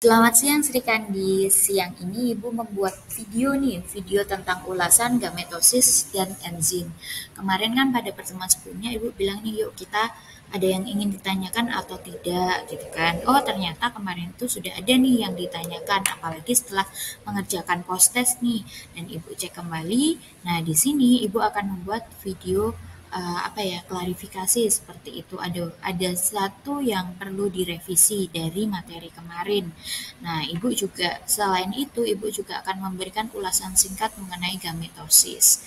Selamat siang Sri Kandi. Siang ini Ibu membuat video tentang ulasan gametosis dan enzim. Kemarin kan pada pertemuan sebelumnya Ibu bilang nih, yuk kita ada yang ingin ditanyakan atau tidak gitu kan. Oh, ternyata kemarin itu sudah ada nih yang ditanyakan, apalagi setelah mengerjakan post test nih. Dan Ibu cek kembali. Nah, di sini Ibu akan membuat video klarifikasi seperti itu. Ada satu yang perlu direvisi dari materi kemarin. Nah, selain itu Ibu juga akan memberikan ulasan singkat mengenai gametosis.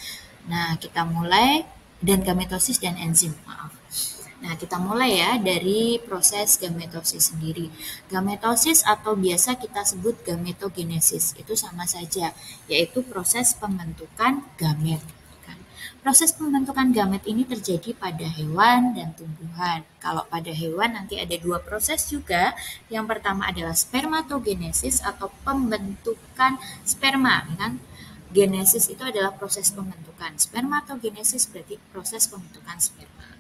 Nah, kita mulai dan gametosis dan enzim, maaf. Nah, kita mulai ya dari proses gametosis sendiri. Gametosis atau biasa kita sebut gametogenesis itu sama saja, yaitu proses pembentukan gamet. Proses pembentukan gamet ini terjadi pada hewan dan tumbuhan. Kalau pada hewan nanti ada dua proses juga. Yang pertama adalah spermatogenesis atau pembentukan sperma, kan? Genesis itu adalah proses pembentukan. Spermatogenesis berarti proses pembentukan sperma.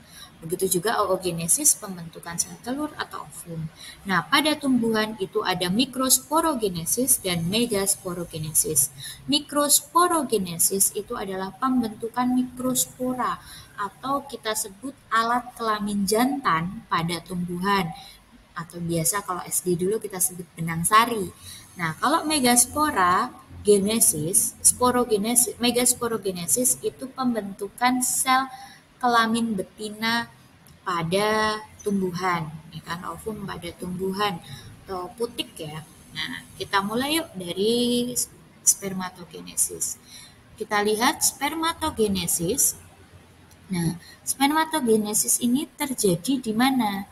Begitu juga oogenesis, pembentukan sel telur atau ovum. Nah, pada tumbuhan itu ada mikrosporogenesis dan megasporogenesis. Mikrosporogenesis itu adalah pembentukan mikrospora atau kita sebut alat kelamin jantan pada tumbuhan. Atau biasa kalau SD dulu kita sebut benang sari. Nah, kalau megasporogenesis itu pembentukan sel kelamin betina pada tumbuhan, ya kan, ovum pada tumbuhan atau putik ya. Nah, kita mulai yuk dari spermatogenesis. Kita lihat spermatogenesis. Nah, spermatogenesis ini terjadi di mana?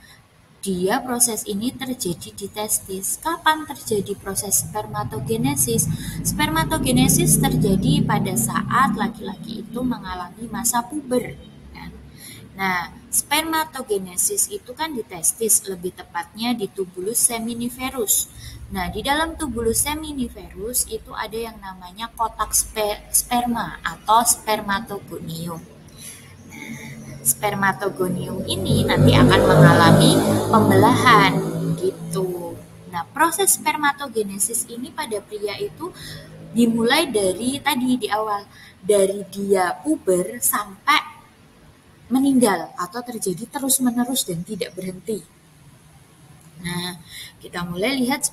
Proses ini terjadi di testis. Kapan terjadi proses spermatogenesis? Spermatogenesis terjadi pada saat laki-laki itu mengalami masa puber. Nah, spermatogenesis itu kan di testis, lebih tepatnya di tubulus seminiferus. Nah, di dalam tubulus seminiferus itu ada yang namanya kotak sperma atau spermatogonium. Spermatogonium ini nanti akan mengalami pembelahan gitu. Nah, proses spermatogenesis ini pada pria itu dimulai dari tadi di awal, dari dia puber sampai meninggal atau terjadi terus-menerus dan tidak berhenti. Nah, kita mulai lihat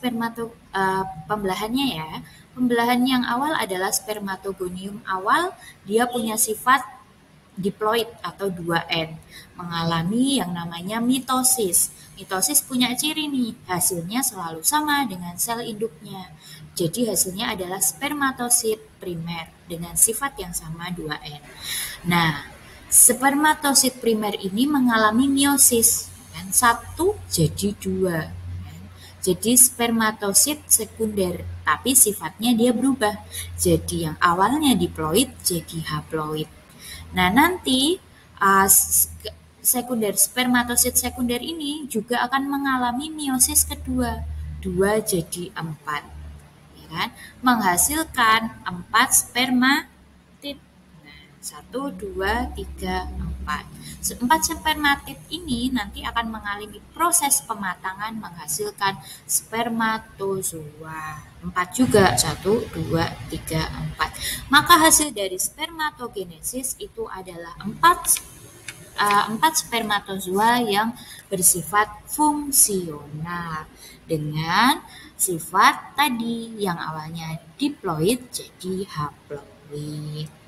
pembelahannya ya. Pembelahan yang awal adalah spermatogonium awal, dia punya sifat diploid atau 2N, mengalami yang namanya mitosis. Mitosis punya ciri nih, hasilnya selalu sama dengan sel induknya. Jadi hasilnya adalah spermatosit primer dengan sifat yang sama 2N. Nah, spermatosit primer ini mengalami meiosis, kan? 1 jadi 2. Jadi spermatosit sekunder, tapi sifatnya dia berubah. Jadi yang awalnya diploid jadi haploid. Nah, nanti spermatosit sekunder ini juga akan mengalami meiosis kedua. 2 jadi 4. Ya kan? Menghasilkan 4 spermatid. Nah, 1, 2, 3, 4. 4 spermatid ini nanti akan mengalami proses pematangan menghasilkan spermatozoa. 4 juga, 1, 2, 3, 4. Maka hasil dari spermatogenesis itu adalah 4 spermatozoa yang bersifat fungsional dengan sifat tadi yang awalnya diploid jadi haploid.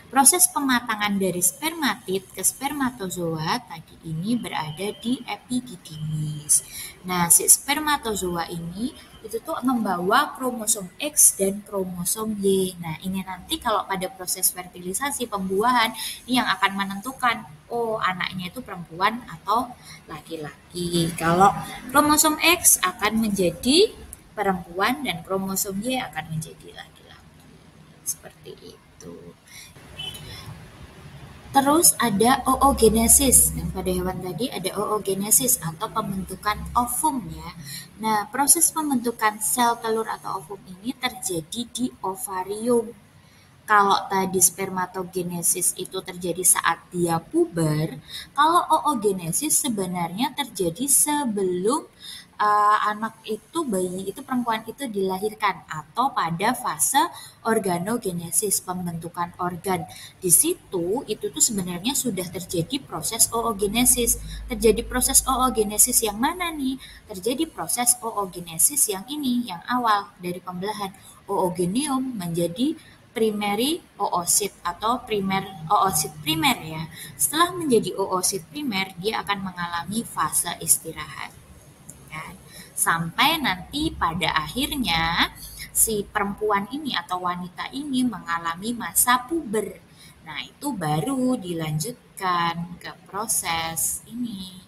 Proses pematangan dari spermatid ke spermatozoa tadi ini berada di epididymis. Nah, si spermatozoa ini itu tuh membawa kromosom X dan kromosom Y. Nah, ini nanti kalau pada proses fertilisasi pembuahan ini yang akan menentukan anaknya itu perempuan atau laki-laki. Kalau kromosom X akan menjadi perempuan dan kromosom Y akan menjadi laki-laki. Seperti itu. Terus ada oogenesis. Dan pada hewan tadi ada oogenesis atau pembentukan ovum ya. Nah, proses pembentukan sel telur atau ovum ini terjadi di ovarium. Kalau tadi spermatogenesis itu terjadi saat dia puber, kalau oogenesis sebenarnya terjadi sebelum bayi itu perempuan itu dilahirkan atau pada fase organogenesis, pembentukan organ. Di situ itu tuh sebenarnya sudah terjadi proses oogenesis. Terjadi proses oogenesis yang mana nih? Terjadi proses oogenesis yang ini, yang awal dari pembelahan. Oogonium menjadi primary oosit atau primer oosit primer ya. Setelah menjadi oosit primer, dia akan mengalami fase istirahat. Kan? Sampai nanti pada akhirnya si perempuan ini atau wanita ini mengalami masa puber. Nah, itu baru dilanjutkan ke proses ini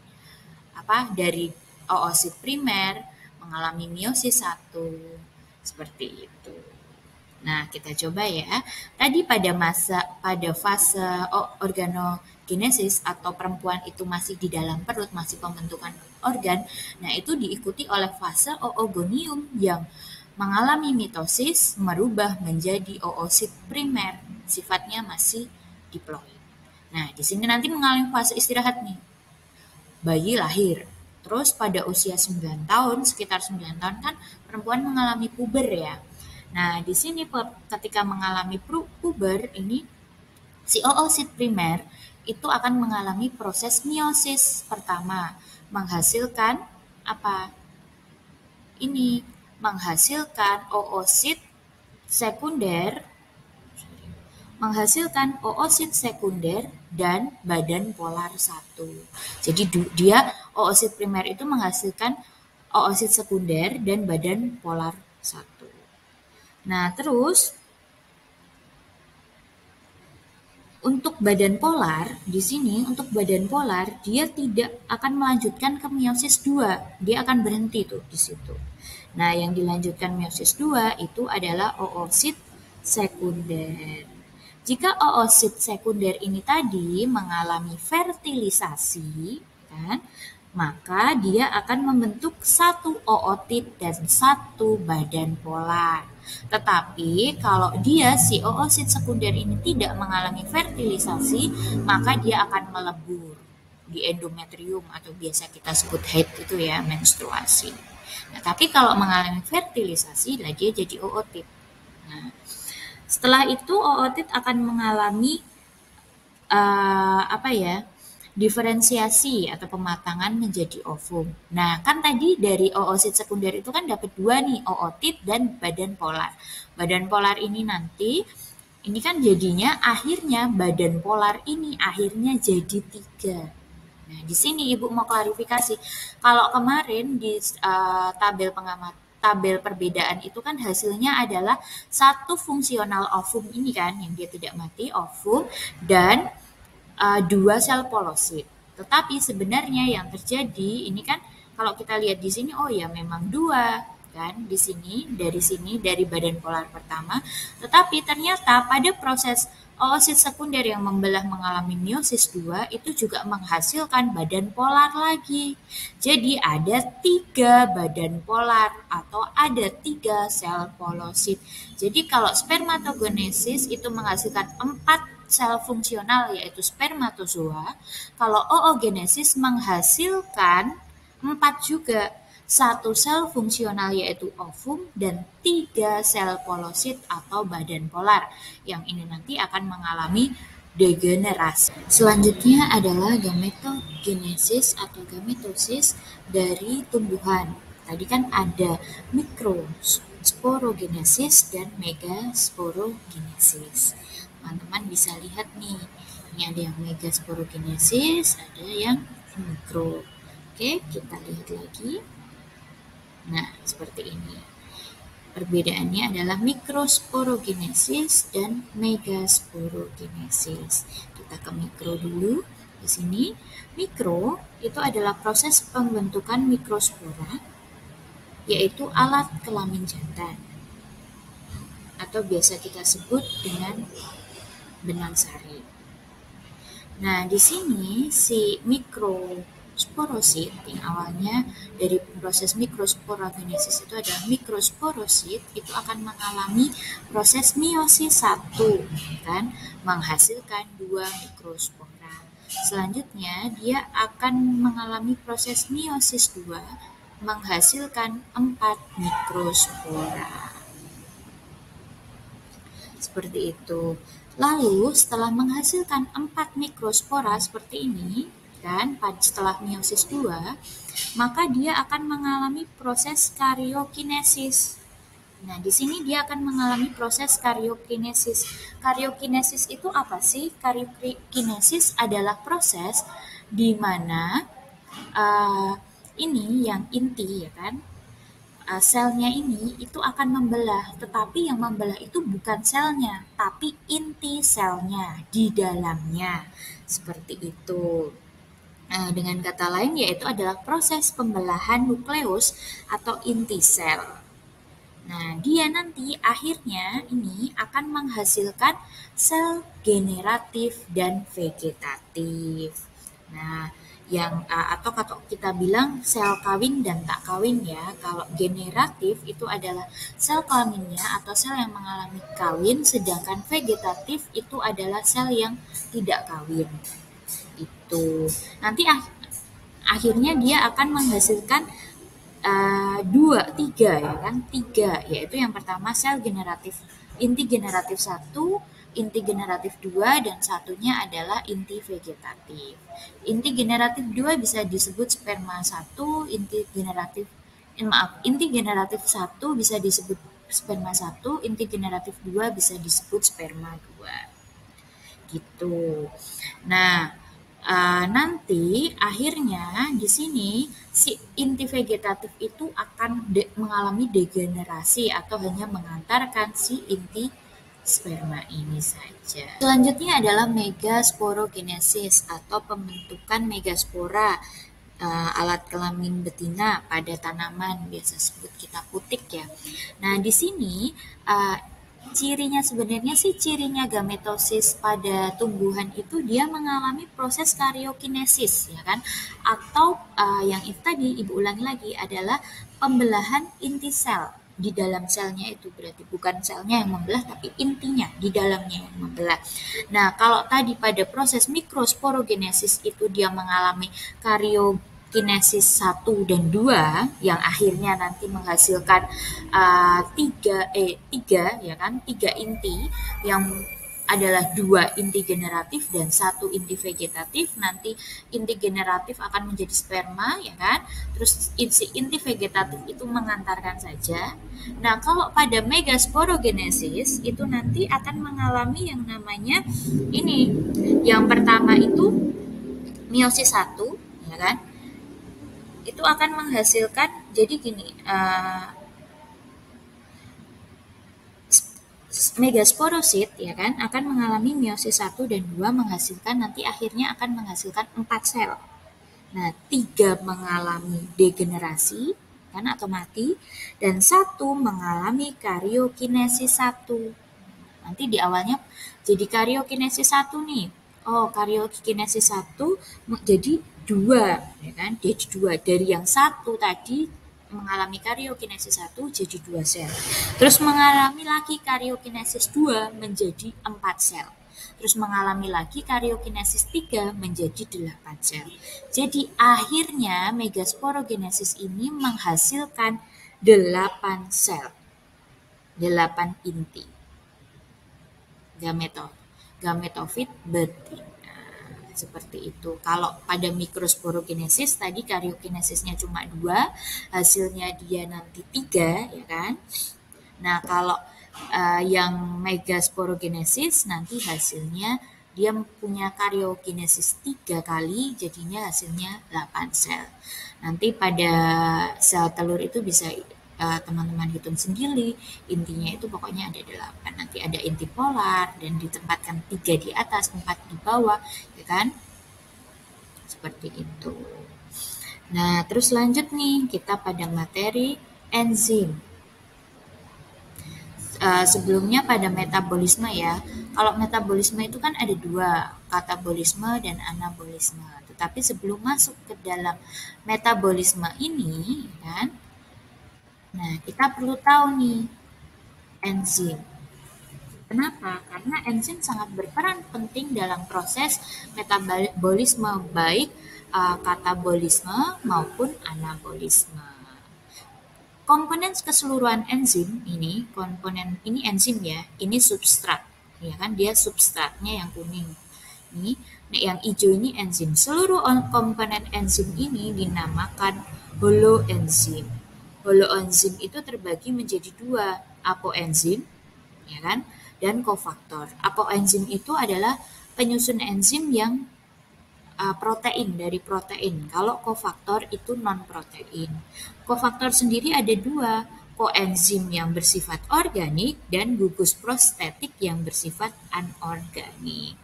dari oosit primer mengalami meiosis 1 seperti itu. Nah, kita coba ya. Tadi pada fase organogenesis atau perempuan itu masih di dalam perut, masih pembentukan organ. Nah, itu diikuti oleh fase oogonium yang mengalami mitosis merubah menjadi oosit primer. Sifatnya masih diploid. Nah, di sini nanti mengalami fase istirahat nih. Bayi lahir. Terus pada usia 9 tahun, sekitar 9 tahun kan perempuan mengalami puber ya. Nah, di sini ketika mengalami puber ini si oosit primer itu akan mengalami proses meiosis pertama, menghasilkan apa? Ini menghasilkan oosit sekunder, dan badan polar 1. Jadi dia oosit primer itu menghasilkan oosit sekunder dan badan polar 1. Nah, terus untuk badan polar, di sini untuk badan polar dia tidak akan melanjutkan ke meiosis 2. Dia akan berhenti tuh di situ. Nah, yang dilanjutkan meiosis 2 itu adalah oosit sekunder. Jika oosit sekunder ini tadi mengalami fertilisasi, kan, maka dia akan membentuk satu ootit dan satu badan polar. Tetapi kalau si oosit sekunder ini tidak mengalami fertilisasi, maka dia akan melebur di endometrium atau biasa kita sebut haid itu ya, menstruasi. Nah, tapi kalau mengalami fertilisasi, lah dia jadi ootit. Nah, setelah itu ootit akan mengalami diferensiasi atau pematangan menjadi ovum. Nah, kan tadi dari oosit sekunder itu kan dapat 2 nih, ootit dan badan polar. Badan polar ini nanti, ini kan jadinya akhirnya badan polar ini akhirnya jadi 3. Nah, di sini Ibu mau klarifikasi. Kalau kemarin di tabel perbedaan itu kan hasilnya adalah satu fungsional ovum ini kan, yang dia tidak mati, ovum, dan 2 sel polosit. Tetapi sebenarnya yang terjadi ini kan kalau kita lihat di sini, oh ya memang 2 kan di sini dari badan polar pertama. Tetapi ternyata pada proses oosit sekunder yang membelah mengalami meiosis 2 itu juga menghasilkan badan polar lagi. Jadi ada 3 badan polar atau ada 3 sel polosit. Jadi kalau spermatogenesis itu menghasilkan 4 sel fungsional yaitu spermatozoa, kalau oogenesis menghasilkan 4 juga, 1 sel fungsional yaitu ovum dan 3 sel polosit atau badan polar yang ini nanti akan mengalami degenerasi. Selanjutnya adalah gametogenesis atau gametosis dari tumbuhan. Tadi kan ada mikrosporogenesis dan megasporogenesis. Teman-teman bisa lihat nih, ini ada yang megasporogenesis, ada yang mikro. Oke, kita lihat lagi. Nah, seperti ini. Perbedaannya adalah mikrosporogenesis dan megasporogenesis. Kita ke mikro dulu. Di sini, mikro itu adalah proses pembentukan mikrospora, yaitu alat kelamin jantan, atau biasa kita sebut dengan benang sari. Nah, di sini si mikrosporosit yang awalnya dari proses mikrosporogenesis itu adalah mikrosporosit itu akan mengalami proses meiosis 1 kan, menghasilkan 2 mikrospora. Selanjutnya dia akan mengalami proses meiosis 2 menghasilkan 4 mikrospora. Seperti itu. Lalu setelah menghasilkan 4 mikrospora seperti ini, kan, setelah meiosis 2, maka dia akan mengalami proses karyokinesis. Nah, di sini dia akan mengalami proses karyokinesis. Karyokinesis itu apa sih? Karyokinesis adalah proses di mana ini yang inti, ya kan? Selnya ini itu akan membelah, tetapi yang membelah itu bukan selnya, tapi inti selnya di dalamnya. Seperti itu. Dengan kata lain, yaitu adalah proses pembelahan nukleus atau inti sel. Nah, dia nanti akhirnya ini akan menghasilkan sel generatif dan vegetatif. Nah, yang atau kita bilang sel kawin dan tak kawin ya. Kalau generatif itu adalah sel kelaminnya atau sel yang mengalami kawin, sedangkan vegetatif itu adalah sel yang tidak kawin. Itu. Nanti akhirnya dia akan menghasilkan 3 ya kan, 3, yaitu yang pertama sel generatif, inti generatif 1, inti generatif 2, dan satunya adalah inti vegetatif. Inti generatif 2 bisa disebut sperma 1, inti generatif satu bisa disebut sperma 1, inti generatif 2 bisa disebut sperma 2. Gitu. Nah, nanti akhirnya di sini si inti vegetatif itu akan mengalami degenerasi atau hanya mengantarkan si inti sperma ini saja. Selanjutnya adalah megasporogenesis atau pembentukan megaspora, alat kelamin betina pada tanaman, biasa sebut kita putik ya. Nah, di sini cirinya gametosis pada tumbuhan itu dia mengalami proses karyokinesis, ya kan? Atau yang itu tadi Ibu ulangi lagi adalah pembelahan inti sel di dalam selnya, itu berarti bukan selnya yang membelah tapi intinya di dalamnya yang membelah. Nah, kalau tadi pada proses mikrosporogenesis itu dia mengalami karyokinesis 1 dan 2 yang akhirnya nanti menghasilkan 3 ya kan, 3 inti yang adalah 2 inti generatif dan 1 inti vegetatif. Nanti inti generatif akan menjadi sperma, ya kan? Terus inti vegetatif itu mengantarkan saja. Nah, kalau pada megasporogenesis itu nanti akan mengalami yang namanya ini. Yang pertama itu meiosis 1, ya kan? Itu akan menghasilkan, jadi gini, megasporosit, ya kan, akan mengalami meiosis 1 dan 2 menghasilkan, nanti akhirnya akan menghasilkan 4 sel. Nah, 3 mengalami degenerasi kan atau mati, dan 1 mengalami karyokinesis 1. Nanti di awalnya jadi karyokinesis 1 nih. Oh, karyokinesis 1 jadi 2, ya kan? Jadi 2 dari yang 1 tadi mengalami karyokinesis 1 jadi 2 sel. Terus mengalami lagi karyokinesis 2 menjadi 4 sel. Terus mengalami lagi karyokinesis 3 menjadi 8 sel. Jadi akhirnya megasporogenesis ini menghasilkan 8 sel. 8 inti. Gametofit betina. Seperti itu. Kalau pada mikrosporogenesis tadi karyokinesisnya cuma 2, hasilnya dia nanti 3, ya kan? Nah, kalau yang megasporogenesis nanti hasilnya dia punya karyokinesis 3 kali, jadinya hasilnya 8 sel. Nanti pada sel telur itu bisa teman-teman hitung sendiri, intinya itu pokoknya ada 8. Nanti ada inti polar dan ditempatkan 3 di atas, 4 di bawah, ya kan? Seperti itu. Nah, terus lanjut nih kita pada materi enzim. Sebelumnya pada metabolisme ya. Kalau metabolisme itu kan ada 2, katabolisme dan anabolisme. Tetapi sebelum masuk ke dalam metabolisme ini, kan, nah kita perlu tahu nih enzim. Kenapa? Karena enzim sangat berperan penting dalam proses metabolisme, baik katabolisme maupun anabolisme. komponen keseluruhan enzim ini, komponen ini enzim ya, ini substrat, ya kan, dia substratnya yang kuning. Ini, nah yang hijau ini enzim. Seluruh komponen enzim ini dinamakan holoenzim. Holoenzim itu terbagi menjadi dua, apoenzim, ya kan, dan kofaktor. Apoenzim itu adalah penyusun enzim yang protein dari protein. Kalau kofaktor itu non protein. Kofaktor sendiri ada dua, koenzim yang bersifat organik dan gugus prostetik yang bersifat anorganik.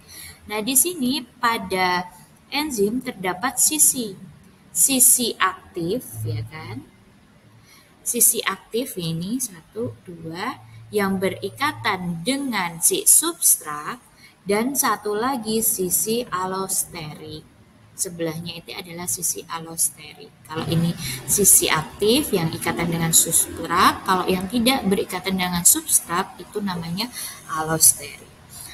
Nah, di sini pada enzim terdapat sisi aktif, ya kan? Sisi aktif ini 1, 2 yang berikatan dengan si substrat dan satu lagi sisi alosterik. Sebelahnya itu adalah sisi alosterik. Kalau ini sisi aktif yang ikatan dengan substrat, kalau yang tidak berikatan dengan substrat itu namanya alosterik.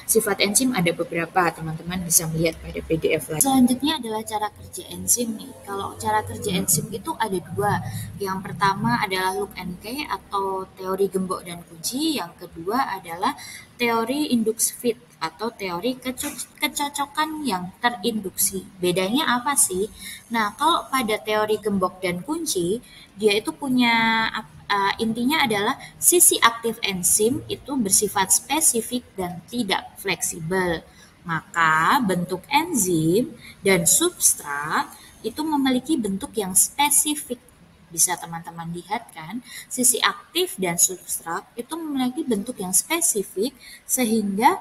Sifat enzim ada beberapa, teman-teman bisa melihat pada PDF lain. Selanjutnya adalah cara kerja enzim nih. Kalau cara kerja enzim itu ada dua. Yang pertama adalah lock and key atau teori gembok dan kunci. Yang kedua adalah teori induksi fit atau teori kecocokan yang terinduksi. Bedanya apa sih? Nah, kalau pada teori gembok dan kunci, dia itu punya intinya adalah sisi aktif enzim itu bersifat spesifik dan tidak fleksibel. Maka bentuk enzim dan substrat itu memiliki bentuk yang spesifik. Bisa teman-teman lihat kan, sisi aktif dan substrat itu memiliki bentuk yang spesifik sehingga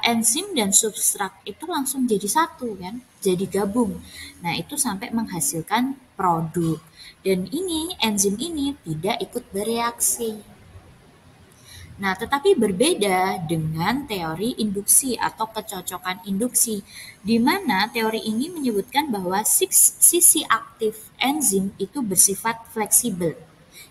enzim dan substrat itu langsung jadi satu kan, jadi gabung. Nah, itu sampai menghasilkan produk. Dan ini enzim ini tidak ikut bereaksi. Nah, tetapi berbeda dengan teori induksi atau kecocokan induksi, di mana teori ini menyebutkan bahwa sisi aktif enzim itu bersifat fleksibel.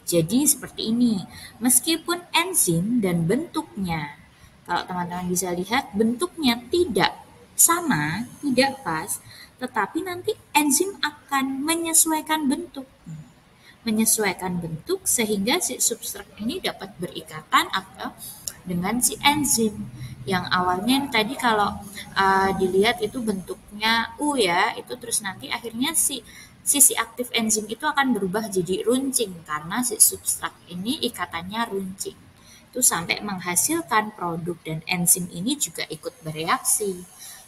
Jadi seperti ini, meskipun enzim dan bentuknya, kalau teman-teman bisa lihat bentuknya tidak sama, tidak pas, tetapi nanti enzim akan menyesuaikan bentuk sehingga si substrat ini dapat berikatan atau dengan si enzim yang awalnya tadi kalau dilihat itu bentuknya U ya, itu terus nanti akhirnya sisi aktif enzim itu akan berubah jadi runcing karena si substrat ini ikatannya runcing. Itu sampai menghasilkan produk dan enzim ini juga ikut bereaksi.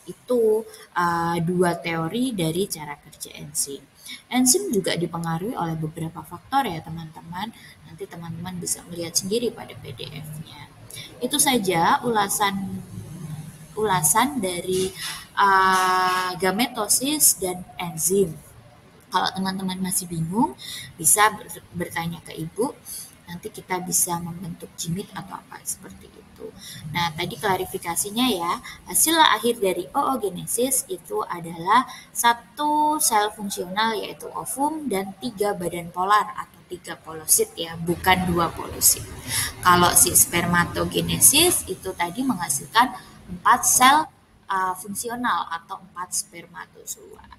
Itu dua teori dari cara kerja enzim. Enzim juga dipengaruhi oleh beberapa faktor ya teman-teman. Nanti teman-teman bisa melihat sendiri pada PDF-nya. Itu saja ulasan dari gametosis dan enzim. Kalau teman-teman masih bingung, bisa bertanya ke ibu. Nanti kita bisa membentuk jimit atau apa seperti itu. Nah, tadi klarifikasinya ya, hasil akhir dari oogenesis itu adalah 1 sel fungsional yaitu ovum dan 3 badan polar atau 3 polosit ya, bukan 2 polosit. Kalau si spermatogenesis itu tadi menghasilkan 4 sel fungsional atau 4 spermatozoa.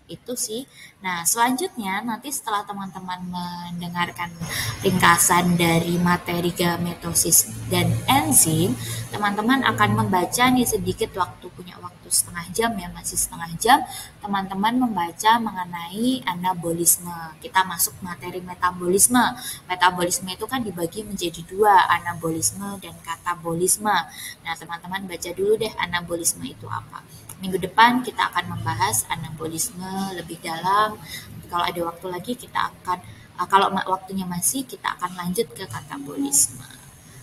Itu sih. Nah, selanjutnya nanti setelah teman-teman mendengarkan ringkasan dari materi gametosis dan enzim, teman-teman akan membaca nih sedikit punya waktu setengah jam ya, masih setengah jam, teman-teman membaca mengenai anabolisme. Kita masuk materi metabolisme. Metabolisme itu kan dibagi menjadi 2, anabolisme dan katabolisme. Nah, teman-teman baca dulu deh anabolisme itu apa. Minggu depan kita akan membahas anabolisme lebih dalam. Kalau ada waktu lagi kita akan, kalau waktunya masih, kita akan lanjut ke katabolisme.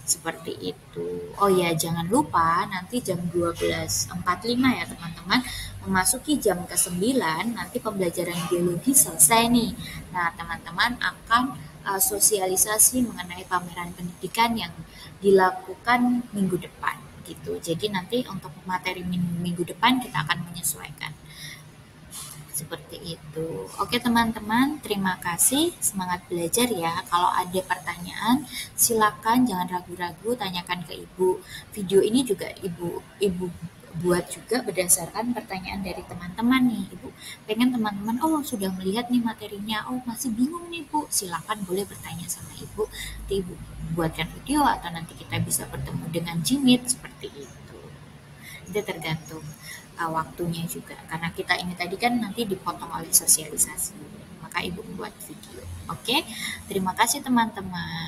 Seperti itu. Oh ya, jangan lupa nanti jam 12.45 ya teman-teman, memasuki jam ke-9, nanti pembelajaran biologi selesai nih. Nah, teman-teman akan sosialisasi mengenai pameran pendidikan yang dilakukan minggu depan. Gitu. Jadi nanti untuk materi minggu depan kita akan menyesuaikan. Seperti itu. Oke teman-teman, terima kasih. Semangat belajar ya. Kalau ada pertanyaan, silakan jangan ragu-ragu tanyakan ke Ibu. Video ini juga Ibu buat juga berdasarkan pertanyaan dari teman-teman nih. Ibu pengen teman-teman, oh sudah melihat nih materinya, oh masih bingung nih Bu, silakan boleh bertanya sama Ibu. Nanti Ibu buatkan video atau nanti kita bisa bertemu dengan Jimit seperti itu. Itu tergantung waktunya juga. Karena kita ini tadi kan nanti dipotong oleh sosialisasi. Maka Ibu membuat video. Oke, terima kasih teman-teman.